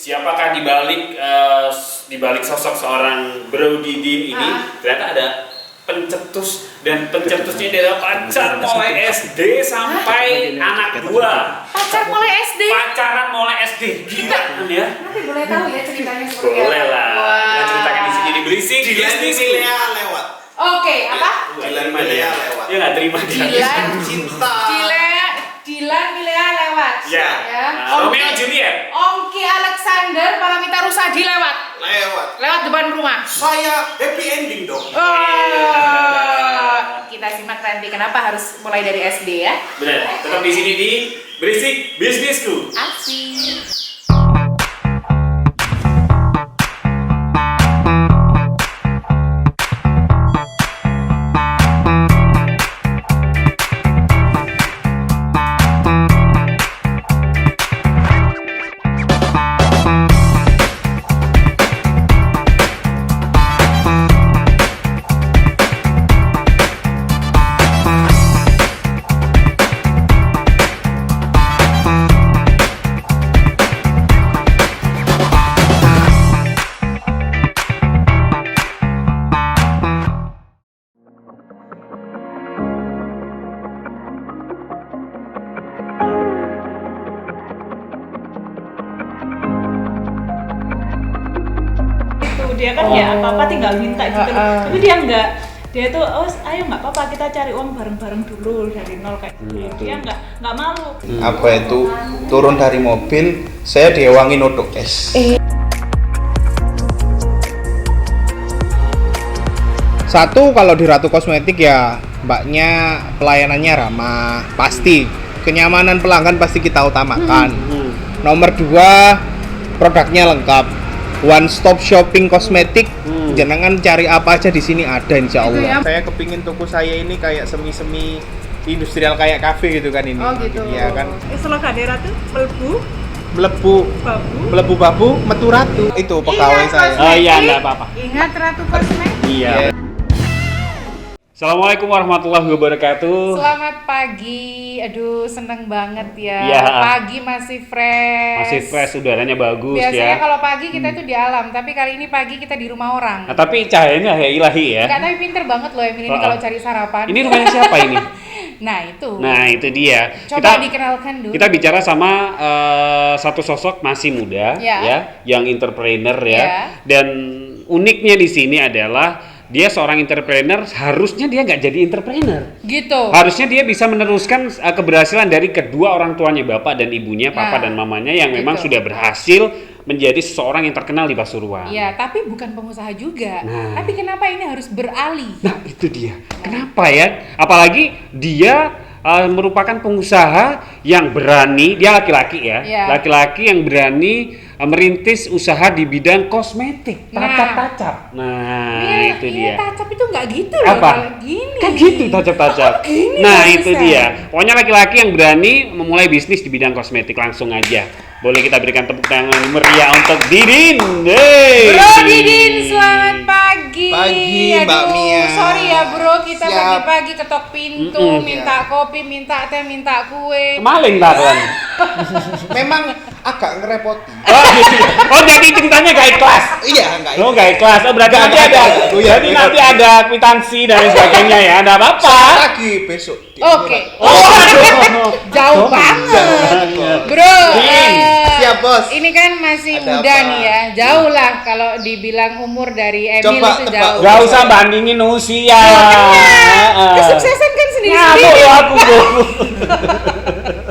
siapakah di balik sosok seorang Bro Didin ini? Ternyata ada pencetus, dan pencetusnya adalah pacar mulai SD sampai anak gua. Pacar mulai SD? Pacaran mulai SD. Gila kan ya? Nanti boleh tahu ya ceritanya seperti apa? Boleh lah. Kita ceritakan di sini di Berisik. Dilan Milea lewat. Oke, apa? Dilan Milea lewat. Dia nggak terima dia. Cinta. Dilan Milea lewat. Ya. Romeo Juliet. Ongki Alexander Paramita Rusadi lewat depan rumah. Saya happy ending dong. Kita simak nanti kenapa harus mulai dari SD ya. Benar. Tetap di sini di Berisik Bisnisku. Asik. Dia kan ya apa-apa tinggal minta gitu loh. Tapi dia enggak, dia tuh ayo nggak apa-apa kita cari uang bareng-bareng dulu dari nol kayak gitu. Dia nggak malu. Apa itu turun dari mobil saya diewangi nodok es. Satu, kalau di Ratu Kosmetik ya mbaknya pelayanannya ramah, pasti kenyamanan pelanggan pasti kita utamakan. Nomor 2, produknya lengkap. One stop shopping kosmetik, jenengan cari apa aja di sini ada insya Allah. Saya kepingin toko saya ini kayak semi industrial kayak kafe gitu kan ini. Oh gitu. Iya kan. Slogan Ratu Melebu babu metu ratu. Itu pegawai saya. Oh iya, enggak apa-apa. Ingat Ratu Kosmetik. Iya. Assalamualaikum warahmatullahi wabarakatuh. Selamat pagi. Aduh, seneng banget ya. Ya. Pagi masih fresh. Masih fresh, udaranya bagus. Biasanya ya. kalau pagi kita itu di alam, tapi kali ini pagi kita di rumah orang. Nah, tapi cahayanya ya ilahi ya. Enggak, tapi pinter banget loh Emil ini kalau cari sarapan. Ini rumahnya siapa ini? Nah itu dia. Coba dikenalkan dulu. Kita bicara sama satu sosok masih muda ya, yang entrepreneur ya. Dan uniknya di sini adalah dia seorang entrepreneur, harusnya dia nggak jadi entrepreneur. Gitu. Harusnya dia bisa meneruskan keberhasilan dari kedua orang tuanya, bapak dan ibunya, papa dan mamanya yang memang sudah berhasil menjadi seseorang yang terkenal di Pasuruan. Iya, tapi bukan pengusaha juga. Tapi kenapa ini harus beralih? Nah, itu dia. Kenapa ya? Apalagi dia merupakan pengusaha yang berani, dia laki-laki ya. Laki-laki yang berani merintis usaha di bidang kosmetik, tacap-tacap. Itu dia. Tacap itu nggak gitu loh. Apa? Gini. Kan gitu tacap-tacap. Nah, itu dia. Pokoknya laki-laki yang berani memulai bisnis di bidang kosmetik. Langsung aja. Boleh kita berikan tepuk tangan meriah untuk Didin. Bro Didin, selamat pagi. Pagi, Mbak Mia. Sorry ya bro, kita pagi-pagi ketok pintu, minta kopi, minta teh, minta kue. Maling taruhan. Memang agak ngerepoti. Oh, jadi ceritanya gak ikhlas. Iya, enggak. Oh, gak ikhlas. Oh, berarti nanti ada. Jadi nanti ada kwitansi dan sebagainya ya. Ada apa-apa. Lagi besok. Oke. Oh, jauh banget. Bro, siap bos. ini kan masih Ada muda apa? nih ya. Jauh lah kalau dibilang umur dari Emil Coba itu tebak. jauh. Gak usah bandingin usia. Kesuksesan kan sendiri-sendiri. Ngamuk ya aku.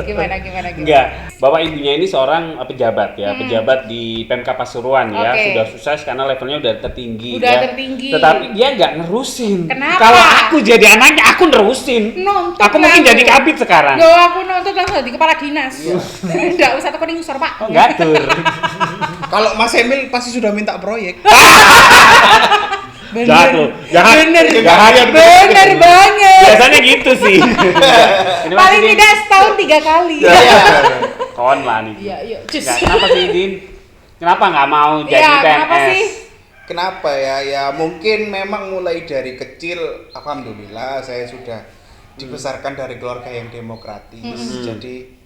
Gimana? Enggak. Bapak ibunya ini seorang pejabat ya, pejabat di Pemkab Pasuruan ya. Sudah sukses karena levelnya udah tertinggi. Tertinggi. Tetapi dia nggak nerusin. Kenapa? Kalau aku jadi anaknya, aku nerusin. Nonton aku mungkin jadi kabit sekarang. Aku nonton langsung di kepala dinas. Enggak usah telepon ngusor Pak. Oh, ngatur. Kalau Mas Emil pasti sudah minta proyek. Bener banget. Biasanya gitu sih. Paling tidak setahun 3 kali. Kawan lah nih. Iya. Kenapa sih Din? Kenapa nggak mau jadi PNS? Kenapa sih? Kenapa ya? Ya mungkin memang mulai dari kecil, alhamdulillah saya sudah dibesarkan dari keluarga yang demokratis. Jadi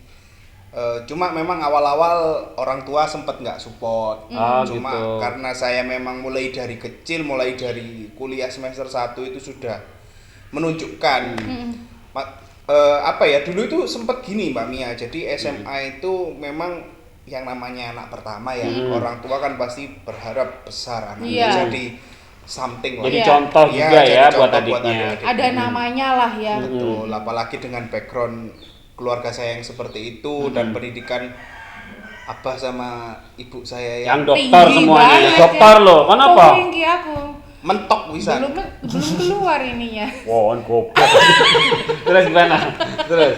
Cuma memang awal-awal orang tua sempat nggak support. Cuma gitu. karena saya memang mulai dari kecil, mulai dari kuliah semester 1 itu sudah menunjukkan apa ya, dulu itu sempat gini Mbak Mia. Jadi SMA itu memang yang namanya anak pertama ya, orang tua kan pasti berharap besar anaknya jadi something lah. Jadi contoh juga ya buat adiknya. Ada namanya lah ya. Betul, apalagi dengan background keluarga saya yang seperti itu dan pendidikan abah sama ibu saya yang dokter tinggi semuanya. banget Dokter ya. loh, kenapa? Oh, tinggi aku. mentok bisa. Belum keluar ininya. Wow, goblok. Terus gimana? Terus.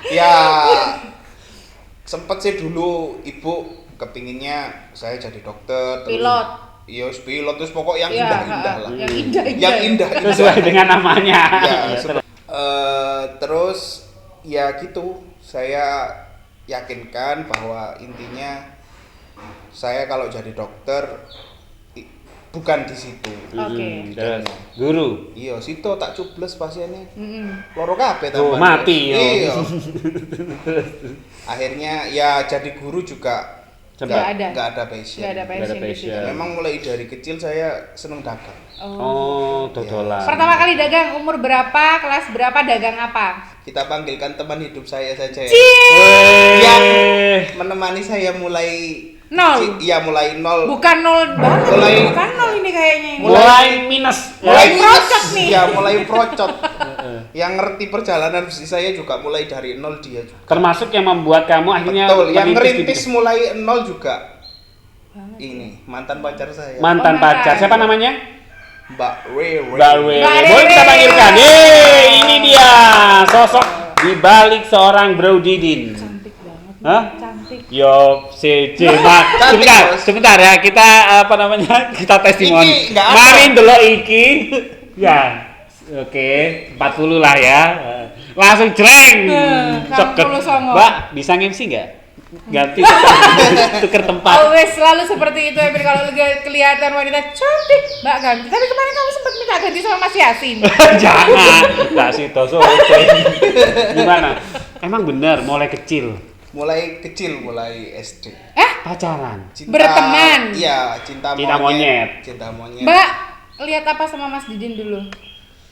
Ya sempet sih dulu ibu kepinginnya saya jadi dokter, terus Pilot. Iya, pilot terus pokok yang Ya, indah-indah lah. Yang indah-indah. Yang indah. Sesuai dengan namanya. Ya, terus ya gitu, saya yakinkan bahwa intinya saya kalau jadi dokter bukan di situ. Oke. Terus guru. Iya, situ tak cubles pasiennya. Loro kabeh Oh, tambah. mati yo. Iya. Akhirnya ya jadi guru juga Nggak ada passion. Nggak ada passion di situ. Memang mulai dari kecil saya seneng dagang. Oh, dodolan. Pertama kali dagang umur berapa? Kelas berapa? Dagang apa? Kita panggilkan teman hidup saya saja ya. Wey. Yang menemani saya mulai Nol. Iya, mulai nol. Bukan nol banget. Mulai- Bukan nol ini kayaknya. Mulai minus. Mulai procot nih. Ya, mulai procot. Yang ngerti perjalanan bisnis saya juga mulai dari nol dia juga. Termasuk yang membuat kamu akhirnya Betul, yang merintis ngerintis gitu. mulai nol juga. Ini mantan pacar saya. Mantan Oh, pacar. mantan. Siapa namanya? Mbak Rere. Mbak Rere. Mbak Boleh kita Rere. panggilkan. Ini dia sosok di balik seorang Bro Didin. Cantik banget. Hah? Cantik. Yo, CJ, Cantik, sebentar, Bos. sebentar ya, kita apa namanya, kita testimoni. Iki nggak ada. Mari delok iki, ya, oke, 40 lah ya, langsung jreng, ceket. 49. Mbak, bisa MC nggak? Ganti tuker tempat. Always selalu seperti itu Emir, kalau kelihatan wanita cantik Mbak ganti. Tapi kemarin kamu sempat minta ganti sama Mas Yasin. Jangan, nggak sih toso. Gimana? Emang bener, mulai kecil Mulai kecil, mulai SD. pacaran. Berteman. Iya, cinta Cinta monyet. Cinta monyet. Mbak lihat apa sama Mas Didin dulu?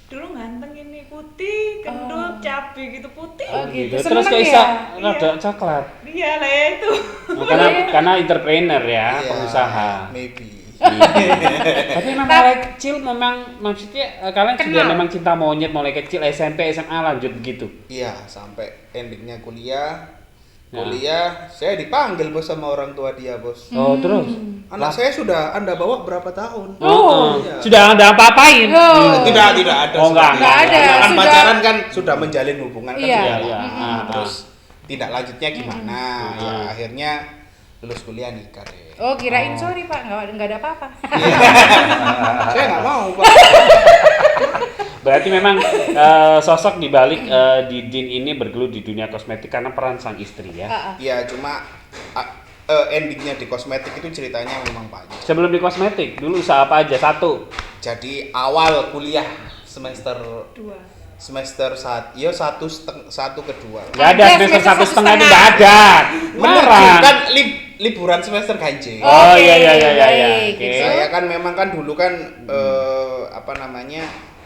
Dulu ganteng ini, putih, gendut, cabe gitu, putih. Oh gitu. Terus Seneng kok ya? bisa rada coklat? Iya lah ya itu. Oh, karena entrepreneur ya, Iya, pengusaha. Maybe. Tapi memang mulai kecil memang maksudnya kalian sudah Kenal. memang cinta monyet mulai kecil SMP SMA lanjut begitu. Iya, sampai endingnya kuliah. Ya. Kuliah, saya dipanggil bos sama orang tua dia, bos. Oh terus? Anak saya sudah Anda bawa berapa tahun? Oh, Iya. sudah ada apa-apain? Oh. Tidak ada. Oh, enggak ada. Kan Sudah- pacaran kan sudah menjalin hubungan kan Iya. sudah Iya, lama. iya. Terus tidak lanjutnya gimana? Ya akhirnya lulus kuliah nikah deh. Oh kirain sorry Pak, nggak ada apa-apa. Saya nggak mau, Pak. Berarti memang sosok di balik Didin ini bergelut di dunia kosmetik karena peran sang istri ya. Iya, cuma endingnya di kosmetik itu ceritanya memang banyak. Sebelum di kosmetik, dulu usaha apa aja? Satu. Jadi awal kuliah semester 2. satu kedua. Nggak ada Ada semester semester 1,5 itu 1,5. nggak ada. Beneran. Kan liburan semester ganjil. Oh Oke, iya. baik. Oke. Saya kan memang kan dulu kan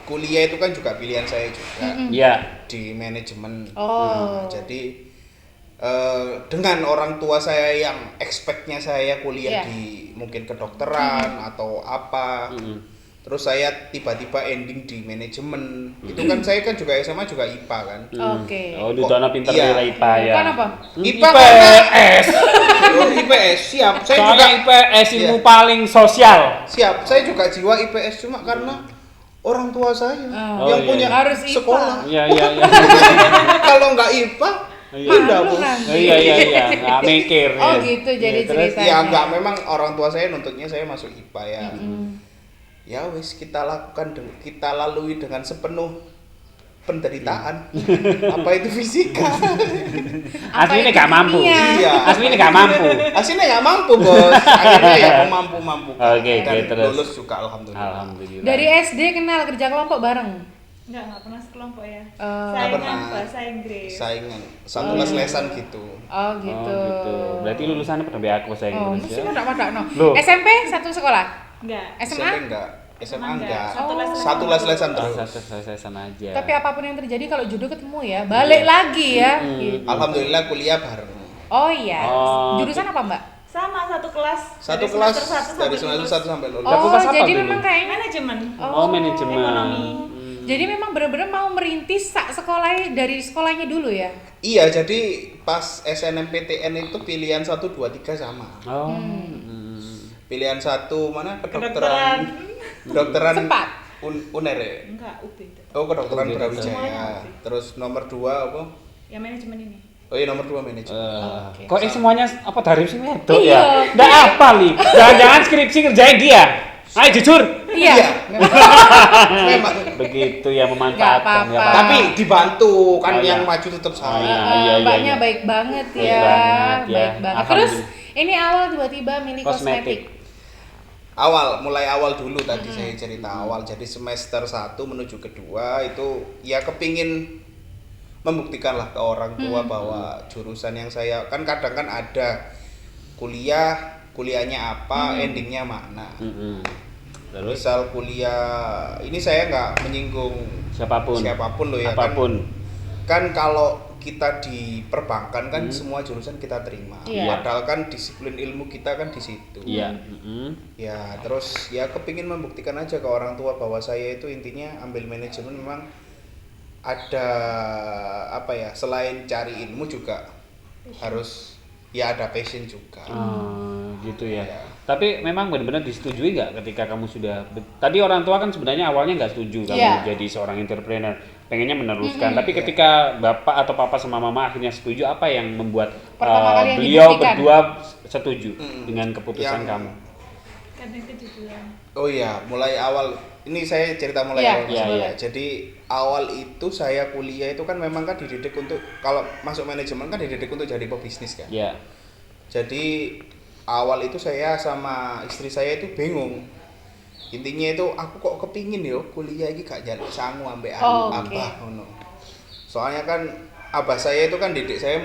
kuliah itu kan juga pilihan saya juga Iya. di manajemen. Oh. Jadi dengan orang tua saya yang expect-nya saya kuliah Iya. di mungkin kedokteran atau apa. Terus saya tiba-tiba ending di manajemen. Itu kan saya kan juga SMA juga IPA kan. Oke. Oh, dulu anak pintar Iya. nilai IPA ya. Bukan apa? IPA IPS. Oh, IPS siap. Saya juga Soalnya IPS ilmu Iya. paling sosial. siap. Saya juga jiwa IPS cuma karena orang tua saya Oh, yang iya, punya iya. Harus IPA. sekolah. Iya. Kalau nggak IPA, Iya. pindah bos. Iya. Nggak mikir. Oh ya. gitu jadi Iya, terus? ceritanya. Ya nggak, memang orang tua saya nuntutnya saya masuk IPA ya. Ya wis kita lalui dengan sepenuh penderitaan. Apa itu fisika? Aslinya itu nggak mampu. kimia? Iya. Aslinya nggak mampu. Aslinya nggak mampu bos. Akhirnya ya mampu. Oke, Dan terus. lulus juga alhamdulillah. Alhamdulillah. Dari SD kenal kerja kelompok bareng. Enggak pernah sekelompok ya. Oh. Saingan pernah. bahasa Inggris. Saingan. Satu les-lesan gitu. Oh gitu. Oh, gitu. Berarti lulusannya pernah biar aku saya Oh, Inggris mesti ya. pada no. Loh. SMP satu sekolah. Enggak. SMA? SMP enggak. SMA enggak. Satu les Satu les-lesan Oh, terus. saya aja. Tapi apapun yang terjadi kalau jodoh ketemu ya, balik lagi ya. Gitu. Alhamdulillah kuliah bareng. Oh iya. Oh, Jurusan apa, Mbak? sama satu kelas. Satu Dari kelas semester satu dari sampai semester lulus. 1 sampai lulus. Oh, Fakultas apa jadi dulu? memang kayaknya Manajemen. Oh, manajemen. Ekonomi. Jadi memang benar-benar mau merintis sekolah dari sekolahnya dulu ya. Iya, jadi pas SNMPTN itu pilihan 1 2 3 sama. Oh. Pilihan 1 mana? Kedokteran. Kedokteran Sempat. Uner ya? Enggak, UB itu. Oh, kedokteran UB. Brawijaya. Semuanya UB. Terus nomor 2 apa? Ya manajemen ini. Oh iya, nomor 2 manajemen. Oke. Kok semuanya apa Darif sih wedok Iya. ya? Nggak apa nih. Jangan-jangan skripsi ngerjain dia. Ayo jujur. Iya. Memang. Begitu ya Nggak memanfaatkan. apa-apa. Tapi dibantu kan Oh, iya. yang maju tetap saya. iya, Mbaknya iya. baik banget Baik ya. banget, ya. Baik banget. Terus Alhamdulillah. ini awal tiba-tiba milih Kosmetik. kosmetik. Mulai awal dulu tadi saya cerita awal. Jadi semester 1 menuju kedua itu ya kepingin membuktikan lah ke orang tua bahwa jurusan yang saya kan kadang kan ada kuliahnya apa, endingnya mana. Terus Misal kuliah ini saya nggak menyinggung siapapun loh ya apapun. kan kalau kita di perbankan kan semua jurusan kita terima. Iya. Padahal kan disiplin ilmu kita kan di situ. Iya. Ya, terus ya kepingin membuktikan aja ke orang tua bahwa saya itu intinya ambil manajemen memang ada apa ya, selain cari ilmu juga harus ya ada passion juga. Gitu ya. Iya. Tapi memang benar-benar disetujui nggak ketika kamu sudah tadi orang tua kan sebenarnya awalnya nggak setuju kamu Iya. jadi seorang entrepreneur, pengennya meneruskan. Tapi ketika bapak atau papa sama mama akhirnya setuju, apa yang membuat Pertama kali yang beliau dibuktikan. berdua setuju dengan keputusan Yang- kamu? Karena itu dibilang. Oh iya, mulai awal ini saya cerita mulai Iya, awal. iya, Mas. iya. Jadi awal itu saya kuliah itu kan memang kan dididik untuk kalau masuk manajemen kan dididik untuk jadi pebisnis kan. Ya. Jadi awal itu saya sama istri saya itu bingung. Intinya itu aku kok kepingin yo kuliah ini gak jalan sangu ambek Oh, oke. abah ngono. Soalnya kan abah saya itu kan didik saya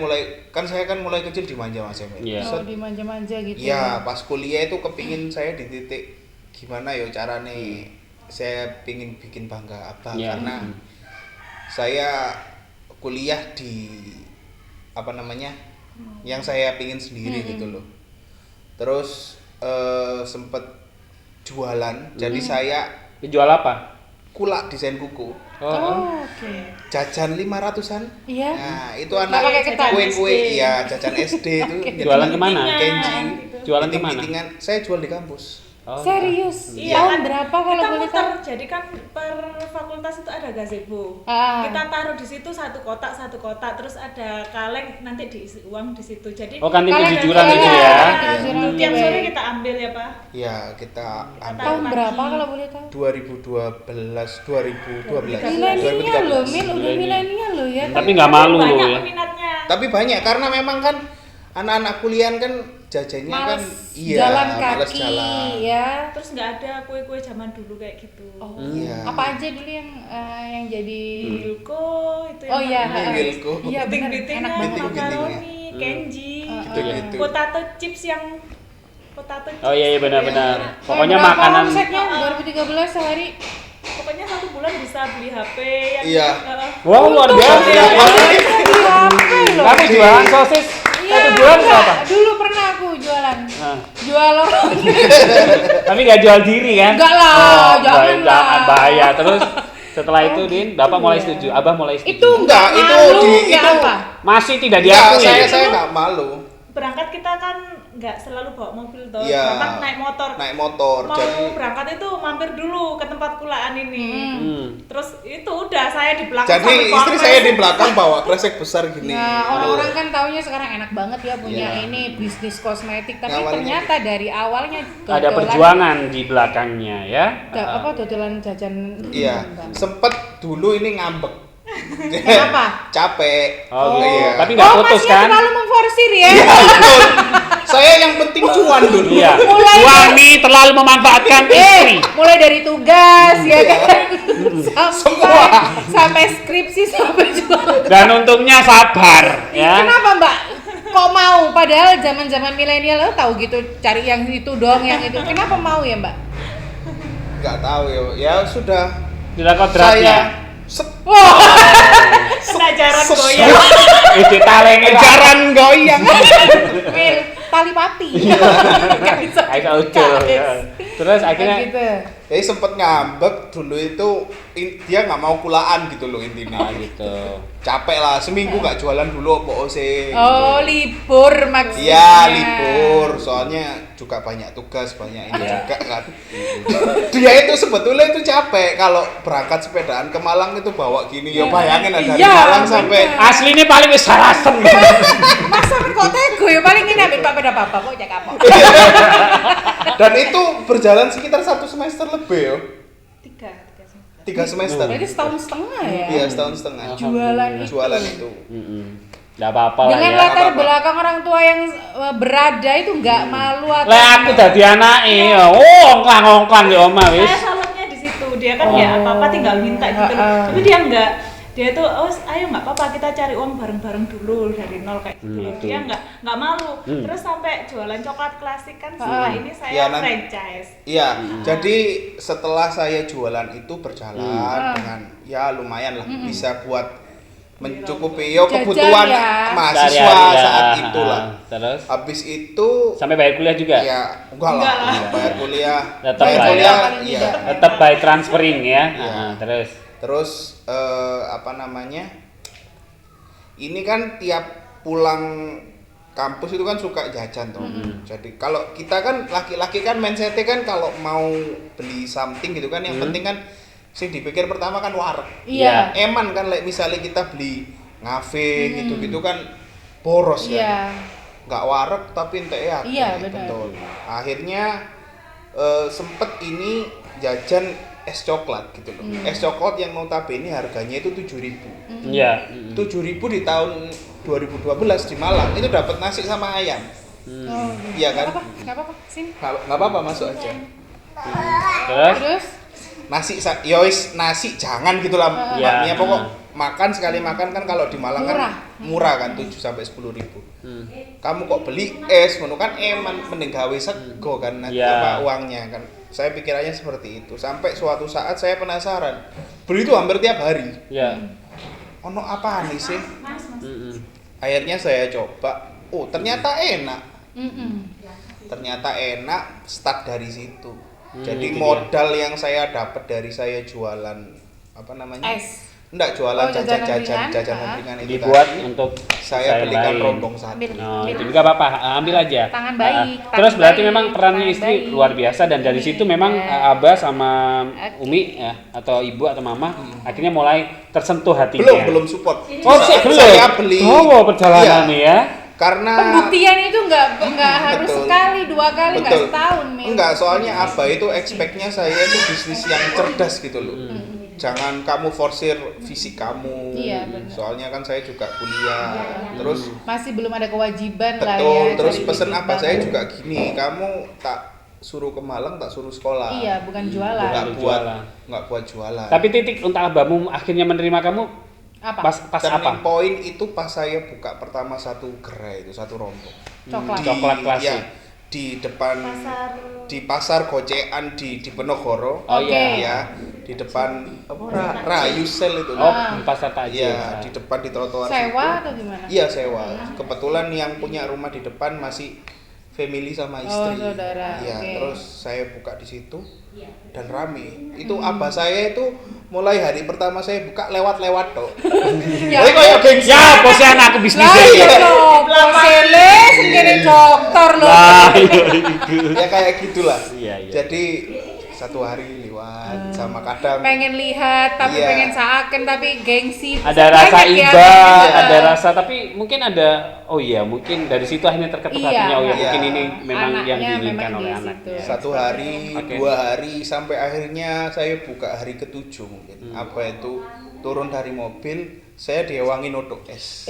saya kan mulai kecil dimanja Mas Emil. Iya. Oh, dimanja-manja gitu. Iya, pas kuliah itu kepingin saya di titik gimana yo carane saya pingin bikin bangga abah Iya. karena saya kuliah di apa namanya yang saya pingin sendiri gitu loh. Terus sempet jualan, jadi saya Dijual apa? kulak desain kuku, Oh, oke. jajan 500-an. Iya. Nah, itu Nggak anak pakai ketan. kue-kue, iya jajan SD itu. Jualan kemana? Kenji. Jualan kemana? Meeting-meetingan, saya jual di kampus. Oh, Serius? Iya, Tahun kan berapa kalau kita boleh muter, tahu? jadi kan per fakultas itu ada gazebo. Ah. Kita taruh di situ satu kotak, terus ada kaleng nanti diisi uang di situ. Jadi Oh, kantin Kalian kejujuran ada- itu iya, ya. kantin kejujuran. Tiap Oke, sore baik. kita ambil ya Pak. Iya, kita ambil Tahun Pagi. berapa kalau boleh tahu? 2012. Milenial loh, 2013. Mil udah milenial loh ya. Tapi nggak malu loh Banyak ya. peminatnya. Tapi banyak karena memang kan anak-anak kuliah kan jajannya kan Males iya, jalan males kaki jalan. ya. Terus nggak ada kue-kue zaman dulu kayak gitu. Oh, Iya. apa aja dulu yang jadi Wilko itu Oh iya, Wilko. iya benar, Biting-bitingan, enak banget. Biting-bitingan. makaroni, kenji, Gitu-gitu. potato chips yang potato chips. Oh iya benar-benar. Ya. Pokoknya Berapa makanan omsetnya 2013 sehari? Pokoknya 1 bulan bisa beli HP yang Iya. wow luar biasa. Beli HP loh. Kamu jualan sosis Iya, 1 bulan enggak. berapa? Dulu pernah aku jualan. Nah, Jual orang. tapi nggak jual diri kan? Enggak lah, Oh, jangan lah. jangan bahaya. Terus setelah itu Din, Bapak mulai setuju, Abah mulai setuju. Itu Enggak, itu malu, di- enggak itu- apa? Masih tidak Enggak, diakui. saya nggak malu. berangkat kita kan nggak selalu bawa mobil toh, Iya. berangkat naik motor. Naik motor. Mau Jadi berangkat itu mampir dulu ke tempat kulaan ini. Terus itu udah saya di belakang. jadi sambil bawa istri saya di kresek. belakang bawa kresek besar gini. Nah, orang-orang kan taunya sekarang enak banget ya punya Iya. ini bisnis kosmetik, tapi Awalnya ternyata dari awalnya Ada perjuangan di belakangnya ya. apa dodolan jajan. Iya, sempet dulu ini ngambek. Kenapa? Capek. Oh, gitu. Iya. Tapi nggak Oh, putus masnya kan? terlalu memforsir ya. Iya, betul. Saya yang penting cuan dulu. Iya. Mulai Suami terlalu memanfaatkan istri. mulai dari tugas ya kan Semua. sampai skripsi sampai jualan. Dan untungnya sabar ya. Kenapa Mbak kok mau padahal zaman-zaman milenial lo tahu gitu cari yang itu dong yang itu. Kenapa mau ya Mbak? Nggak tahu ya. Ya sudah. Tidak Saya kodratnya. Kena jaran Ses- goyang. Itu talenge Jaran goyang. Mil tali pati. Nggak bisa Kayak ucul. Ya. Terus akhirnya Kayak gitu. Jadi sempet ngambek dulu itu dia nggak mau kulaan gitu loh intinya. gitu. Capek lah seminggu nggak jualan dulu apa sih. Oh, libur maksudnya. Iya libur, soalnya juga banyak tugas, banyak ini Iya. juga kan. Dia itu sebetulnya itu capek kalau berangkat sepedaan ke Malang itu bawa gini, ya bayangin ada dari Iya, Malang sampai Asli ini paling wis sarasen. Masa kok tego ya paling ini ambil Pak pada Bapak kok cek apa. dan itu berjalan sekitar 1 semester lebih ya. 3 semester. Jadi setahun setengah ya. Iya, setahun setengah. Jualan itu. itu. Nggak apa-apa lah Dengan ya. latar apa-apa. belakang orang tua yang berada itu nggak malu atau Lah aku dadi anake. Oh, ongkang-ongkang di omah wis. Saya salutnya di situ. Dia kan ya apa-apa tinggal minta gitu loh. Tapi dia enggak. Dia tuh, ayo nggak apa-apa kita cari uang bareng-bareng dulu dari nol kayak gitu loh. Itu. Dia nggak malu. Terus sampai jualan coklat klasik kan setelah ini saya Iya, nanti- franchise. Iya, jadi setelah saya jualan itu berjalan dengan ya lumayan lah bisa buat mencukupi yo Jajan kebutuhan ya. mahasiswa Sehari-hari, saat ya. itulah. Terus Habis itu sampai bayar kuliah juga. ya enggak Enggak lah, lah. bayar kuliah. Tetap Bayar lah ya. kuliah Paling iya. tidak. Tetap by transferring ya. Iya. Terus Terus apa namanya? Ini kan tiap pulang kampus itu kan suka jajan toh. Jadi kalau kita kan laki-laki kan mindsetnya kan kalau mau beli something gitu kan yang penting kan sih dipikir pertama kan wareg. Iya. Eman kan misalnya kita beli ngafe gitu-gitu kan boros Iya. kan. Nggak wareg tapi ente ya. Iya, benar. Betul. Akhirnya sempet ini jajan es coklat gitu loh. Es coklat yang notabene harganya itu 7.000. iya. 7.000 di tahun 2012 di Malang itu dapat nasi sama ayam. Oh, Iya kan? Nggak apa-apa. Sini. Nggak apa-apa masuk aja. Terus Terus Ya wis nasi jangan gitulah. Iya. Makanya pokok makan sekali makan kan kalau di Malang Murah. kan murah kan 7 sampai 10.000. Kamu kok beli es ngono kan eman mending gawe sego kan nanti Iya. apa uangnya kan. Saya pikirannya seperti itu. Sampai suatu saat saya penasaran. Beli itu hampir tiap hari. ya. Ono apa nih sih? Akhirnya saya coba. Oh, ternyata enak. Ternyata enak, start dari situ. Jadi itu modal yang saya dapat dari saya jualan apa namanya? es. Enggak jualan Oh, jajanan ringan. jajanan ringan itu Dibuat tadi. untuk Saya belikan lain. rombong satu. Ambil. Oh, itu juga apa-apa, ambil aja. Tangan baik, tangan Terus berarti baik, memang perannya tangan istri baik. luar biasa dan dari situ memang Iya. Abah sama Umi ya atau ibu atau mama akhirnya mulai tersentuh hatinya. Belum support. Oh, Saat belum. Saya beli. Oh, perjalanan Iya, nih ya. Karena Pembuktian itu nggak harus betul. sekali, 2 kali, nggak betul. setahun, Mil. Enggak, soalnya Abah itu expect-nya saya itu bisnis yang cerdas gitu loh. Jangan kamu forsir fisik kamu. Iya, benar. Soalnya kan saya juga kuliah. Terus Masih belum ada kewajiban lah betul, ya. terus cari pesen duit apa saya banget. juga gini, kamu tak suruh ke Malang, tak suruh sekolah. Iya, bukan jualan. Nggak Bukan buat jualan. nggak buat jualan. Tapi titik untuk abahmu akhirnya menerima kamu Apa? pas turning apa? point itu pas saya buka pertama satu gerai itu satu rombong. Coklat. Coklat klasik. Ya, di depan di pasar gocean di Penogoro. Oh Oke. iya. Ya, di depan apa Rayu Sel itu. Oh, pasar takjil. Iya, di depan di trotoar Sewa situ. atau gimana? Iya, sewa. Kebetulan yang punya rumah di depan masih family sama istri. saudara, Iya, oke. terus saya buka di situ dan rame. Itu abah saya itu mulai hari pertama saya buka lewat-lewat toh. Ya, Jadi kayak gengsi. Ya, bosnya anakku bisnis lah iya ya. dong, sele sendiri dokter loh. Lah, Ya kayak gitulah. Iya, iya. Jadi satu hari lewat sama kadang Pengen lihat tapi Iya. pengen seakan tapi gengsi. ada rasa Banyak ya, iba, banyak. ada rasa tapi mungkin ada mungkin dari situ akhirnya terketuk Iya, hatinya iya. mungkin ini memang yang Anaknya diinginkan memang oleh di anak. situ. Ya. satu hari, Oke. 2 hari sampai akhirnya saya buka hari ke-7 mungkin. Apa itu turun dari mobil saya diewangi noto es.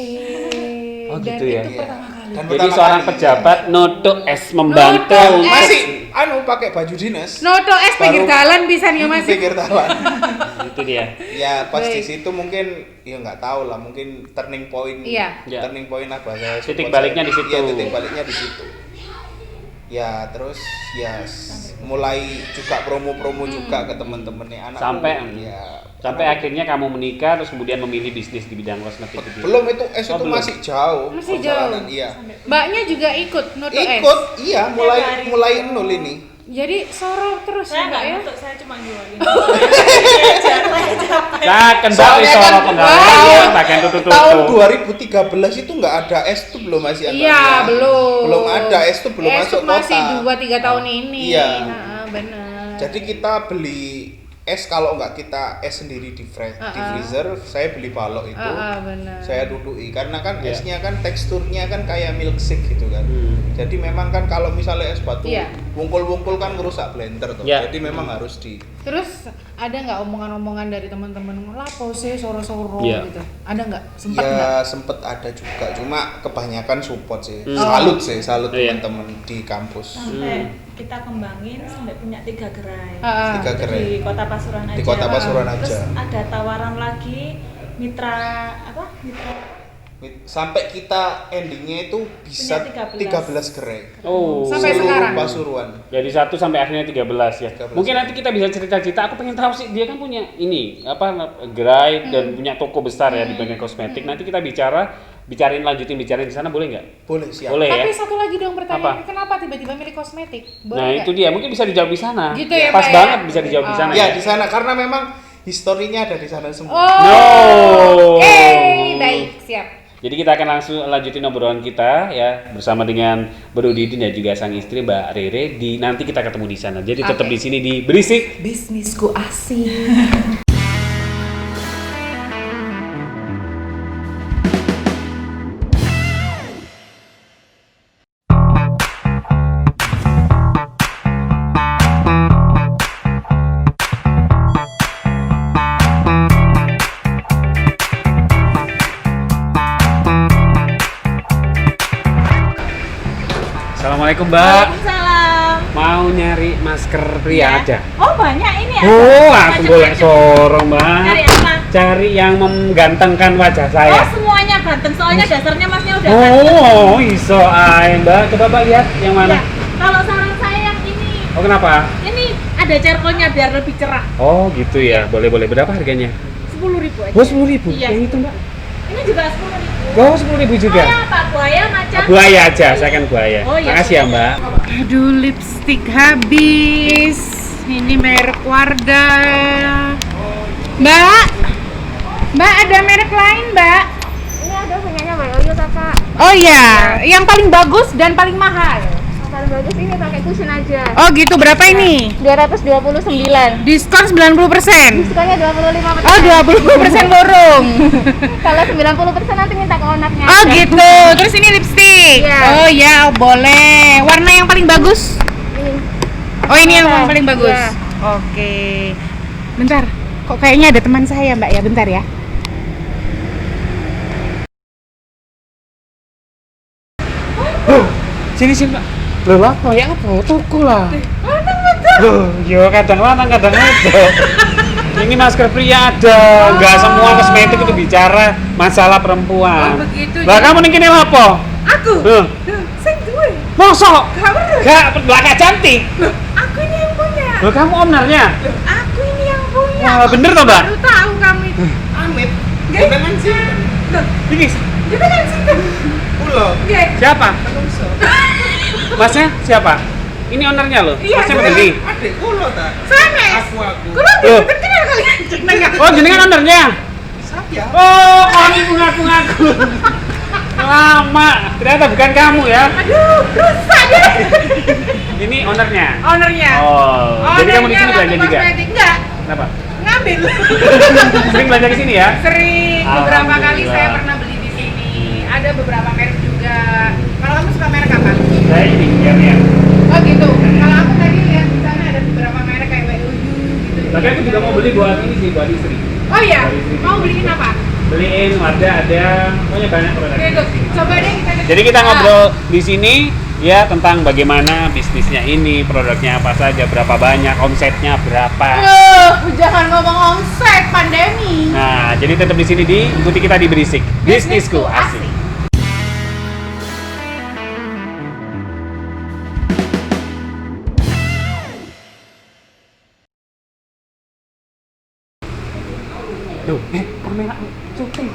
Oh, dan gitu ya? itu pertama kali. Dan Jadi pertama seorang kali. pejabat noto es membantu Noto untuk- Masih pakai baju dinas. Noto es pinggir Baru- jalan bisa nih Mas. Pinggir talan. itu dia. Ya pas di Baik. situ mungkin ya nggak tahu lah, mungkin turning point. Iya. Ya. Turning point apa saya? Titik support baliknya saya. di situ. Iya, titik baliknya di situ. Ya terus ya mulai juga promo-promo juga ke teman-temannya anak. Sampai akhirnya kamu menikah terus kemudian memilih bisnis di bidang kosmetik itu. belum itu es Oh, itu belum. masih jauh. Masih perjalanan, jauh. Iya. Mbaknya juga ikut Noto es. Ikut, iya mulai hari. mulai nol ini. Jadi soro terus Saya ya Mbak nggak ya. nutup, saya cuma jualin. Nah, kembali Soalnya soal kan pengalaman bagian tutup. Tahun 2013 itu nggak ada es tuh belum masih ada. Iya, belum. Belum ada es tuh belum Es masuk tuh masih kota. 2-3 tahun ini. Iya. Nah, benar. Jadi kita beli es kalau nggak kita es sendiri di freezer, saya beli balok itu. Benar. Saya dudui karena kan Iya. esnya kan teksturnya kan kayak milkshake gitu kan. Jadi memang kan kalau misalnya es batu Iya. wungkul-wungkul kan ngerusak blender tuh. Iya. Jadi memang harus di Terus ada nggak omongan-omongan dari teman-teman lapo sih soro-soro Iya. gitu? Ada nggak? Sempet nggak? ya sempet ada juga, cuma kebanyakan support sih. Salut Iya. teman-teman di kampus. Sampai kita kembangin sampai punya 3 gerai. Tiga Di gerai. Kota Pasuruan aja. Di Kota Pasuruan Terus aja. ada tawaran lagi mitra apa? Mitra Sampai kita endingnya itu bisa Punya 13 gerai. Oh. Sampai Seluruh sekarang? Pasuruan. Dari 1 sampai akhirnya 13 ya. 13. Mungkin nanti kita bisa cerita-cerita. Aku pengen tahu sih dia kan punya ini apa gerai dan punya toko besar ya di bagian kosmetik. Nanti kita bicarain di sana boleh nggak? Boleh, siap. Boleh Tapi ya. satu lagi dong pertanyaan, Apa? kenapa tiba-tiba milih kosmetik? Nah Boleh itu nggak? dia mungkin bisa dijawab di sana. Gitu ya, Pas Pak, ya? banget bisa dijawab di sana. Ya di sana karena memang historinya ada di sana semua. Oh, No. oke, baik, siap. Jadi kita akan langsung lanjutin obrolan kita ya bersama dengan Bro Didin dan juga sang istri Mbak Rere. Nanti kita ketemu di sana. Jadi tetap Oke. di sini di Berisik. Bisnisku asik. Assalamualaikum Mbak. Waalaikumsalam. Mau nyari masker pria Ya. aja? Oh banyak ini ada. Oh, aku Macam-macam. boleh sorong Mbak. Cari apa? Cari yang menggantengkan wajah Oh saya. semuanya ganteng soalnya dasarnya masnya udah ganteng. Oh, iso ae Mbak. Coba Mbak lihat yang mana. Ya, kalau saran saya yang ini. Oh, kenapa? Ini ada charcoalnya biar lebih cerah. Oh, gitu ya. Boleh-boleh. Berapa harganya? 10.000 aja. Oh, 10.000. Iya. Yang itu Mbak. Ini juga 10.000. Oh, 10.000 juga. Buaya apa? Buaya macan? Buaya aja, saya kan buaya. Oh, iya. Makasih ya Mbak. Aduh, lipstick habis. Ini merek Wardah. Mbak, ada merek lain, Mbak? Ini ada punyanya Mbak Oyo kakak. Oh iya, yang paling bagus dan paling mahal. Yang paling bagus ini pakai cushion aja. Oh gitu, berapa ini? 229. Diskon 90%. Diskonnya 25%. Oh, 20% borong. Kalau 90% nanti minta ke ownernya. Oh gitu. Terus ini lipstick. Iya. Oh ya, boleh. Warna yang paling bagus? Ini. Oh, ini yang Iya. paling bagus. Iya. Oke. Bentar. Kok kayaknya ada teman saya, Mbak ya? Bentar ya. Sini Mbak. Loh, apa ya apa? Tuku lah. Loh, yo kadang lanang kadang wedok. Ini masker pria ada, enggak semua kosmetik itu bicara masalah perempuan. Oh, begitu, Lah jadi- kamu ning kene apa? Aku. Loh, Sing duwe. mosok? Gak bener. Gak belaka cantik. Aku ini yang punya. Loh, kamu ownernya? Aku ini yang punya. Wah, bener toh, Mbak? Baru tahu kamu itu. Amit. Nggih. Bukan sih. Ini Kita kan situ. Pulau. Nggih. siapa? Masnya siapa? Ini ownernya loh. Iya, Masnya saya. berdiri. Adik kulo ta. Sanes. Aku. Kulo Loh. kenal kalian. Jenengan. Oh, jenengan ownernya? Saya. Oh, kamu ngaku-ngaku. Lama. Ternyata bukan kamu ya. Aduh, rusak ya. Ini ownernya. Ownernya. Oh, jadi kamu di sini belanja juga? Kosmetik. Enggak. Kenapa? Ngambil. Sering belanja ke sini ya? Sering. Beberapa kali Alhamdulillah. saya pernah beli di sini. Ada beberapa merek juga. Kalau kamu suka merek apa? Saya ini ya. Oh gitu. Kalau aku tadi lihat di sana ada beberapa merek kayak WUU gitu. Tapi aku juga mau beli buat ini sih, buat istri. Oh iya. Mau beliin apa? beliin wadah ada, pokoknya banyak produk. Oke, Dok. Coba deh kita Jadi kita ngobrol di sini ya tentang bagaimana bisnisnya ini, produknya apa saja, berapa banyak, omsetnya berapa. Jangan ngomong omset pandemi. Nah, jadi tetap di sini ikuti kita di Berisik. Bisnisku asik. Duh, kamera syuting.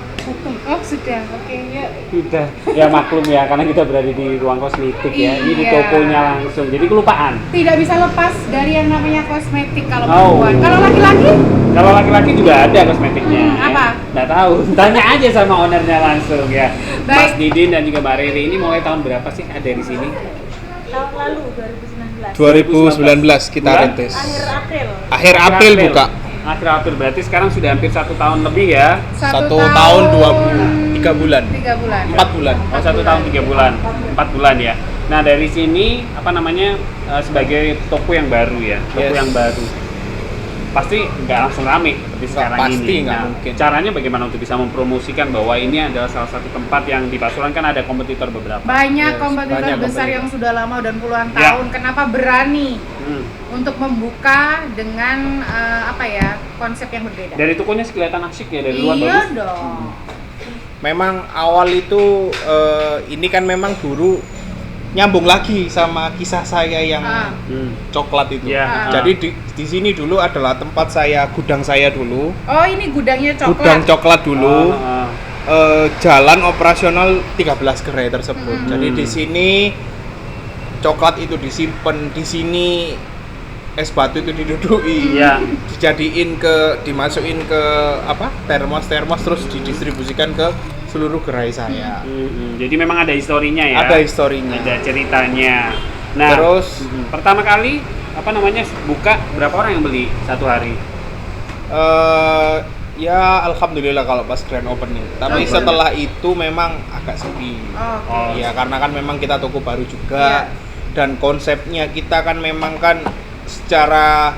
Oh, sudah. Oke, yuk. Sudah. Ya maklum ya, karena kita berada di ruang kosmetik ya. Ini di Iya. tokonya langsung. Jadi kelupaan. Tidak bisa lepas dari yang namanya kosmetik kalau Oh. perempuan. Kalau laki-laki? Kalau laki-laki juga ada kosmetiknya. Apa? Nggak tahu. Tanya aja sama ownernya langsung ya. Mas Baik. Didin dan juga Mbak Riri ini mulai tahun berapa sih ada di sini? Tahun lalu 2019. 2019 kita Bulan? rintis. Akhir April. Akhir April buka. Akhir April berarti sekarang sudah hampir 1 tahun lebih ya. 1 tahun 3 bulan. 3 bulan. 4 bulan. Oh, 1 tahun 3 bulan, 4 bulan ya. Nah dari sini apa namanya sebagai toko yang baru ya, toko Yes. yang baru. Pasti nggak langsung rame seperti sekarang pasti, ini. nggak Nah, mungkin. caranya bagaimana untuk bisa mempromosikan bahwa ini adalah salah satu tempat yang di Pasuruan kan ada kompetitor beberapa. Banyak Yes, kompetitor banyak besar kompetitor. yang sudah lama dan puluhan Ya. tahun. Kenapa berani Hmm. untuk membuka dengan apa ya, konsep yang berbeda? Dari tokonya kelihatan asik ya dari luar Iya bagus. dong. Memang awal itu ini kan memang dulu nyambung lagi sama kisah saya yang Ah. Hmm. coklat itu. Ya. Jadi di sini dulu adalah tempat saya, gudang saya dulu. Oh, ini gudangnya Gudang coklat. coklat dulu. Ah, Jalan operasional 13 gerai tersebut. Hmm. Jadi di sini coklat itu disimpan, di sini es batu itu diduduki, Iya. dimasukin ke apa termos terus didistribusikan ke seluruh gerai saya. Jadi memang ada historinya ya. Ada historinya. Ada ceritanya. Nah, Terus pertama kali apa namanya buka berapa orang yang beli satu hari? Ya alhamdulillah kalau pas grand opening. Tapi Oh, setelah itu memang agak sepi. Oke. Oh. Ya karena kan memang kita toko baru juga dan konsepnya kita kan memang kan secara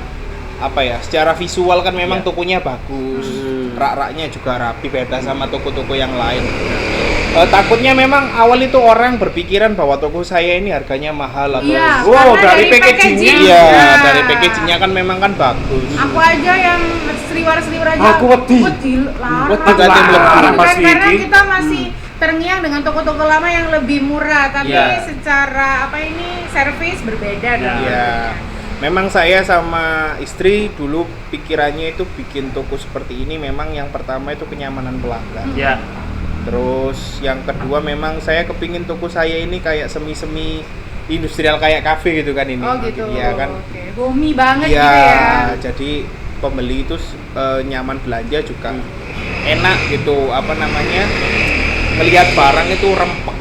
apa ya? Secara visual kan memang Iya. tokonya bagus. Rak-raknya juga rapi beda sama toko-toko yang lain. Takutnya memang awal itu orang berpikiran bahwa toko saya ini harganya mahal atau Iya, Wow, karena dari packagingnya. Iya, Nah. dari packagingnya kan memang kan bagus. Aku aja yang seliwar aja. Aku wedi. Larang. Wedi kate mlebu. Kan Pasti karena iki. kita masih terngiang dengan toko-toko lama yang lebih murah, tapi Iya. secara apa ini servis berbeda dong. Iya. Memang saya sama istri dulu pikirannya itu bikin toko seperti ini memang yang pertama itu kenyamanan pelanggan. Ya. Terus yang kedua memang saya kepingin toko saya ini kayak semi-semi industrial kayak kafe gitu kan ini. Oh gitu. Iya kan. Oke. Bumi banget Iya, gitu ya. jadi pembeli itu nyaman belanja juga enak gitu, apa namanya? Melihat barang itu rempah.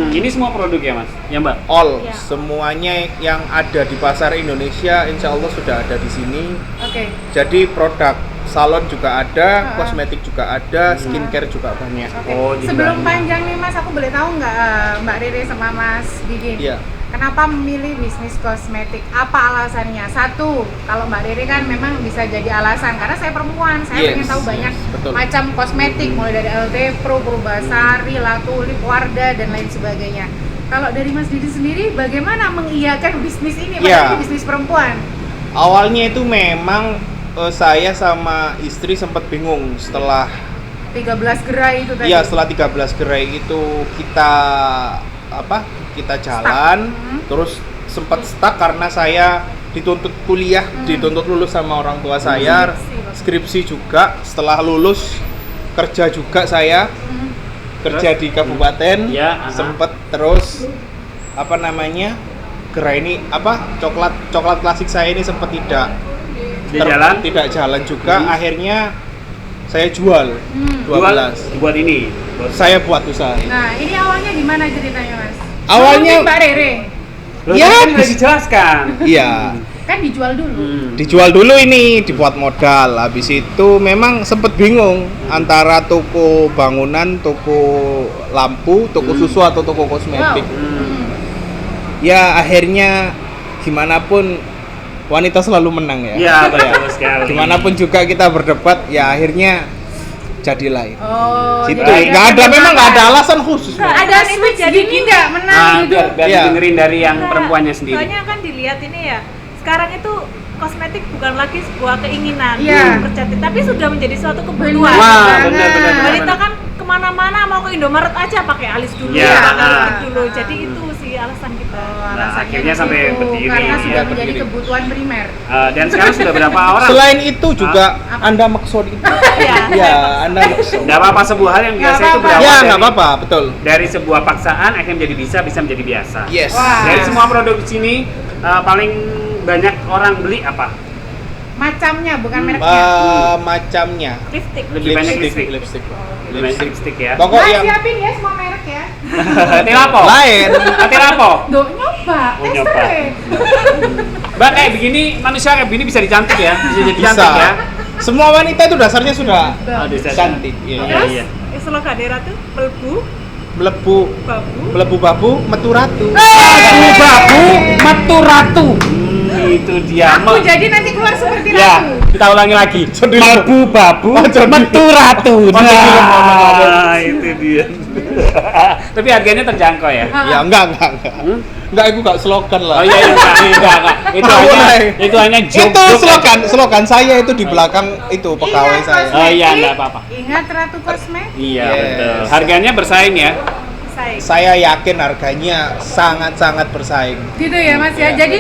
Ini semua produk ya mas? Ya mbak? All Iya. semuanya yang ada di pasar Indonesia insya Allah sudah ada di sini. Oke. Jadi produk salon juga ada, Ah. kosmetik juga ada, skincare juga banyak. Oke. Oh, jadi Sebelum banyak. panjang nih Mas, aku boleh tahu nggak Mbak Riri sama Mas Didin? Iya. Kenapa memilih bisnis kosmetik? Apa alasannya? Satu, kalau Mbak Riri kan memang bisa jadi alasan karena saya perempuan, saya Yes, pengen tahu banyak yes, betul. macam kosmetik mulai dari LT Pro, Purbasari, Latulip, Wardah dan lain sebagainya. Kalau dari Mas Didin sendiri, bagaimana mengiyakan bisnis ini? Padahal Iya. ini bisnis perempuan. Awalnya itu memang saya sama istri sempat bingung setelah 13 gerai itu tadi. iya setelah 13 gerai itu kita kita jalan terus sempat stuck karena saya dituntut kuliah, dituntut lulus sama orang tua saya, skripsi juga, setelah lulus kerja juga saya, kerja di kabupaten, Ya, sempet terus apa namanya gerai ini coklat klasik saya ini sempat tidak Jalan? tidak jalan juga, akhirnya saya jual 12. Buat ini. Saya buat usaha. Nah, ini awalnya gimana ceritanya, Mas? Awalnya- Mungkin Mbak Rere Ya, kan udah dijelaskan. Iya. kan dijual dulu. Dijual dulu ini, dibuat modal. Habis itu memang sempet bingung antara toko bangunan, toko lampu, toko susu atau toko kosmetik. Ya akhirnya gimana pun wanita selalu menang ya. Iya, betul sekali. Gimana pun juga kita berdebat, ya akhirnya jadi lain. Oh, Situ jadi nggak ada, memang nggak ada penamaan. alasan khusus. Ada switch jadi nggak menang Nah, gitu. biar Iya. dengerin dari yang Nah, perempuannya sendiri. Soalnya kan dilihat ini ya, sekarang itu kosmetik bukan lagi sebuah keinginan, Iya. terjadi, tapi sudah menjadi suatu kebutuhan. Wah, Banget. benar. Wanita kan kemana-mana mau ke Indomaret aja pakai alis dulu, Iya. pakai lipstick dulu. Jadi itu sih alasan kita. Alasannya akhirnya sampai gitu, berdiri, karena ya, sudah menjadi berdiri. kebutuhan primer. Dan sekarang sudah berapa orang? Selain itu juga Anda maksud itu. Iya. Ya, Anda maksud. Nggak apa-apa, sebuah hal yang biasa Nggak itu apa-apa. berawal Ya, dari, nggak apa-apa, betul. dari sebuah paksaan akhirnya menjadi bisa menjadi biasa. Yes. Wah. Dari semua produk di sini paling banyak orang beli apa? Macamnya bukan mereknya. Macamnya. Lipstick. Lebih banyak lipstick. lipstick. Lebih banyak lipstick ya. Pokok Mas yang siapin ya semua merek ya. Hati lapo? lain. Hati lapo? Do nyoba, Oh, tes nyoba. deh. Mbak, kayak begini, manusia kayak begini bisa dicantik ya? Bisa jadi Bisa. cantik ya? Semua wanita itu dasarnya sudah Oh, bisa. cantik. Iya, Iya. iya. Slogan daerah tuh melebu, Melebu, babu. melebu babu, metu ratu. Babu, metu ratu. Itu dia. Aku jadi nanti keluar seperti Ya, ratu. kita ulangi lagi. Jadi Babu babu, metu ratu. jadi Nah, itu dia. Tapi harganya terjangkau ya. Ya enggak. Hmm? Enggak, itu enggak slogan lah. Oh iya, enggak. Itu hanya joke. Itu slogan saya itu di belakang itu pegawai Ingat, saya. kosmetik, Oh iya, enggak apa-apa. Ingat Ratu Kosmetik. Iya, Yes. betul. Harganya bersaing ya. Saya. Saya yakin harganya sangat-sangat bersaing. Gitu ya Mas ya. Iya. Jadi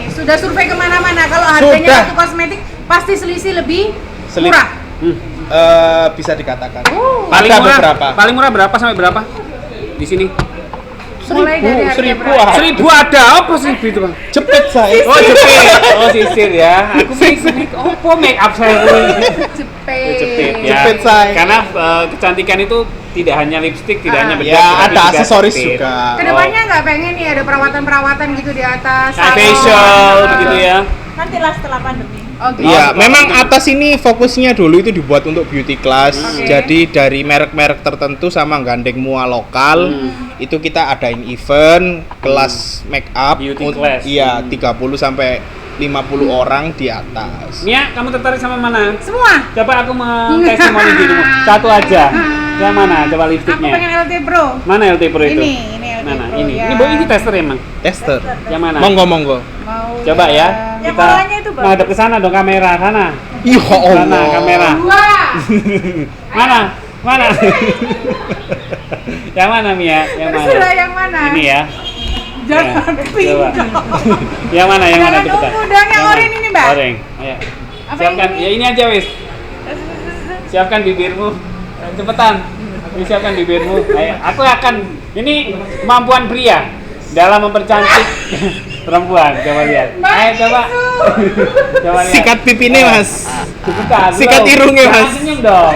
sudah survei kemana-mana. Kalau harganya Sudah. Ratu Kosmetik pasti selisih lebih Selip. murah. Bisa dikatakan. Paling Ada murah beberapa. Paling murah berapa sampai berapa? Di sini. Mulai dari harga seribu. berapa? 1000 ada apa sih itu, Bang? Jepit saya. Oh, jepit. Oh, sisir ya. Aku pikir apa make up saya ini. Jepit ya. Jepit, say. Karena kecantikan itu tidak hanya lipstick, tidak hanya bedak, Ya, tapi ada juga aksesoris jepit. juga. Kedepannya nggak pengen nih ada perawatan-perawatan gitu di atas Kayak salon. facial begitu ya. Nantilah setelah pandemi. Oh, gitu. Iya, Oh, memang betul. atas ini fokusnya dulu itu dibuat untuk beauty class. Oke. Jadi dari merek-merek tertentu sama gandeng mua lokal itu kita adain event kelas make up. Beauty class. Iya, 30 sampai 50 orang di atas. Mia, kamu tertarik sama mana? Semua. Coba aku mau testimoni dirimu. Satu aja. Yang mana? Coba Aku lipstiknya. pengen LT Pro. Mana LT Pro itu? Ini LT Mana? Pro. Ini. Ya. Ini tester emang. Tester. Yang mana? Monggo. Mau Coba ya. Yang Kita warnanya itu bagus. menghadap ke sana dong, kamera sana. Ya Allah. Sana kamera. Dua. Mana? Mana? Yang mana Mia? Yang mana? Terserah yang mana. Ini ya. Jangan Ya, pink coba. dong. Yang mana? Yang mana Jangan cepetan? ungu dong, yang mana? oranye ini, Mbak. Oranye. Ayo. Apa Siapkan. yang ini? Ya ini aja wis. Siapkan bibirmu. Cepetan. Siapkan bibirmu. Ayo. Aku akan. Ini kemampuan pria dalam mempercantik perempuan. Coba lihat. Mbak, Ayo coba. itu. Coba lihat. Sikat pipinya, Mas. Cepetan. Sikat belum. irungnya, Jangan Mas. senyum dong.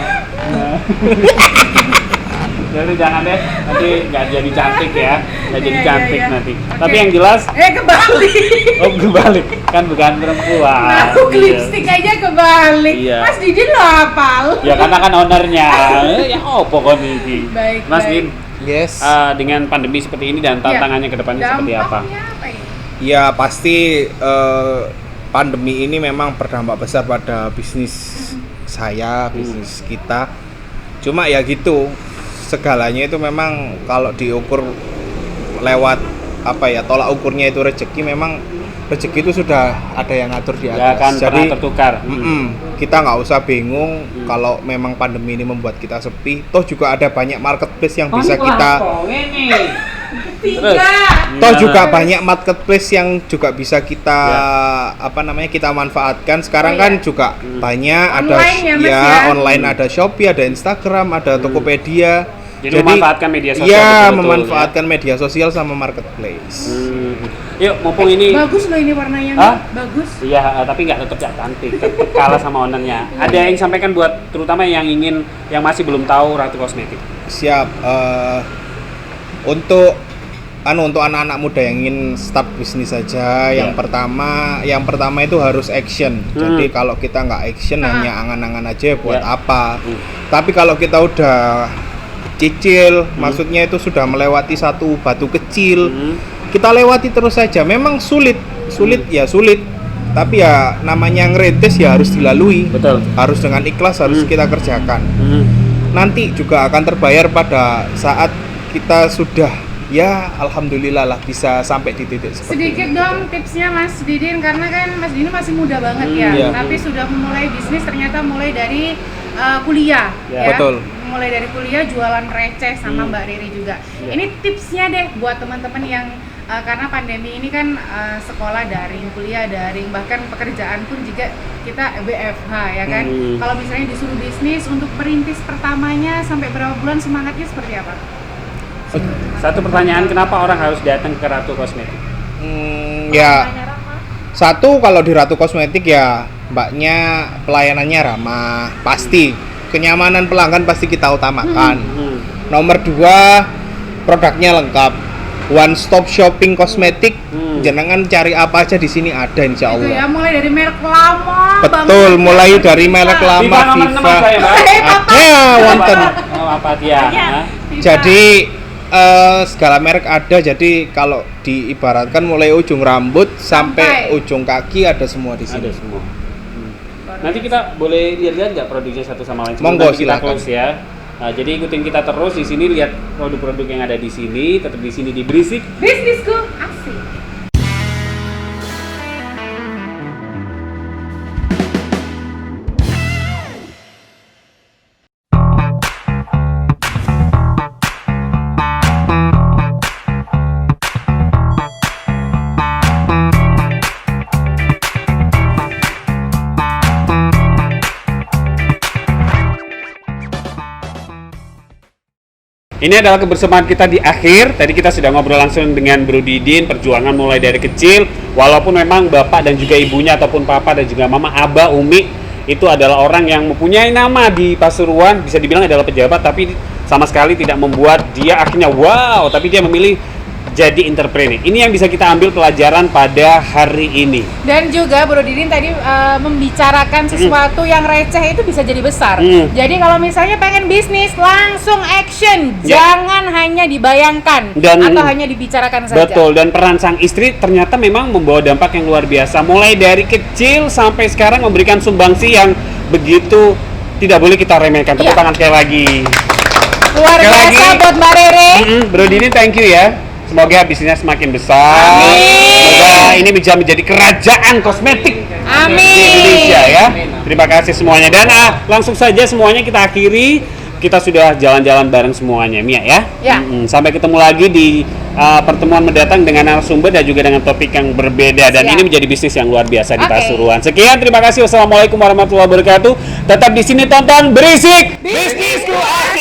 Jadi jangan deh, nanti nggak jadi cantik ya, nggak jadi Iya, cantik iya. nanti. Oke. Tapi yang jelas, Kebalik. oh kebalik, kan bukan perempuan. Nah, aku Iya. lipstick aja kebalik. Iya. Mas Didin lo hafal. Ya karena kan ownernya, ya opo kon iki. Baik, Mas baik. Din, Yes. dengan pandemi seperti ini dan tantangannya ke depannya seperti apa? Dampaknya apa ini? Ya pasti pandemi ini memang berdampak besar pada bisnis saya, bisnis kita. Cuma ya gitu, segalanya itu memang kalau diukur lewat apa ya, tolak ukurnya itu rezeki, memang rezeki itu sudah ada yang ngatur di Ya atas. kan pernah tertukar. Kita nggak usah bingung kalau memang pandemi ini membuat kita sepi. Toh juga ada banyak marketplace yang bisa kita Tiga. Toh Iya. juga banyak marketplace yang juga bisa kita kita manfaatkan. Sekarang Oh, kan iya. juga banyak ada Online ya, Mas, ya? online, ada Shopee, ada Instagram, ada Tokopedia. Jadi memanfaatkan media sosial Iya, betul-betul, memanfaatkan media sosial sama marketplace. Yuk, mumpung ini. Bagus loh ini warnanya. Hah? nih. Bagus. Iya, tapi nggak tetap cantik, tetap kalah sama ownernya. Ada yang sampaikan buat terutama yang masih belum tahu Ratu Kosmetik. Siap. Untuk anak-anak muda yang ingin start bisnis saja, yang pertama itu harus action. Jadi kalau kita nggak action hanya angan-angan aja buat Ya. apa. Tapi kalau kita udah cicil, maksudnya itu sudah melewati satu batu kecil, kita lewati terus saja. Memang sulit ya sulit. Tapi ya namanya ngerintis ya harus dilalui. Betul. Harus dengan ikhlas harus kita kerjakan. nanti juga akan terbayar pada saat kita sudah ya alhamdulillah lah bisa sampai di titik seperti Sedikit ini. dong tipsnya Mas Didin, karena kan Mas Didin masih muda banget ya, Iya. tapi sudah memulai bisnis ternyata mulai dari kuliah Ya. ya. Betul. Mulai dari kuliah jualan receh sama Mbak Riri juga. Ya. Ini tipsnya deh buat teman-teman yang karena pandemi ini kan sekolah daring, kuliah daring, bahkan pekerjaan pun juga kita WFH ya kan. Kalau misalnya disuruh bisnis untuk perintis pertamanya sampai berapa bulan semangatnya seperti apa? Satu pertanyaan, kenapa orang harus datang ke Ratu Kosmetik? Ya satu, kalau di Ratu Kosmetik ya mbaknya pelayanannya ramah, pasti kenyamanan pelanggan pasti kita utamakan. Nomor dua, produknya lengkap, one stop shopping kosmetik. Jenengan cari apa aja di sini ada insya Itu ya, Allah. mulai dari merek lama Betul, banget, mulai ya. dari merek lama Viva nomor 6 Viva. apa ya, Mbak? Ada wonten. Oh, apa dia? Hah? Jadi segala merek ada. Jadi kalau diibaratkan mulai ujung rambut sampai ujung kaki ada semua di sini. Ada semua. Nanti kita boleh lihat-lihat nggak produknya satu sama lain? Sebelum Monggo, nanti kita silakan. close ya. Nah, jadi ikutin kita terus di sini, lihat produk-produk yang ada di sini, tetap di sini di Berisik. Bisnisku asik. Ini adalah kebersamaan kita di akhir. Tadi kita sudah ngobrol langsung dengan Bro Didin, perjuangan mulai dari kecil. Walaupun memang bapak dan juga ibunya ataupun papa dan juga mama, abah, umi itu adalah orang yang mempunyai nama di Pasuruan, bisa dibilang adalah pejabat, tapi sama sekali tidak membuat dia akhirnya wow, tapi dia memilih jadi entrepreneur. Ini yang bisa kita ambil pelajaran pada hari ini. Dan juga Bro Didin tadi membicarakan sesuatu yang receh itu bisa jadi besar. Jadi kalau misalnya pengen bisnis, langsung action, jangan hanya dibayangkan atau hanya dibicarakan saja. Betul, dan peran sang istri ternyata memang membawa dampak yang luar biasa. Mulai dari kecil sampai sekarang memberikan sumbangsi yang begitu tidak boleh kita remehkan. Tepuk tangan sekali lagi. Luar Sekali biasa lagi. buat Mbak Rere. Bro Didin, thank you ya. Semoga bisnisnya semakin besar. Amin. Semoga ini bisa menjadi kerajaan kosmetik Amin. di Indonesia ya. Terima kasih semuanya. Dan langsung saja semuanya kita akhiri. Kita sudah jalan-jalan bareng semuanya, Mia ya. Ya. Sampai ketemu lagi di pertemuan mendatang dengan narasumber dan juga dengan topik yang berbeda. Dan Siap. ini menjadi bisnis yang luar biasa di Oke. Pasuruan. Sekian, terima kasih. Wassalamualaikum warahmatullahi wabarakatuh. Tetap di sini tonton Berisik. Bisnisku asik.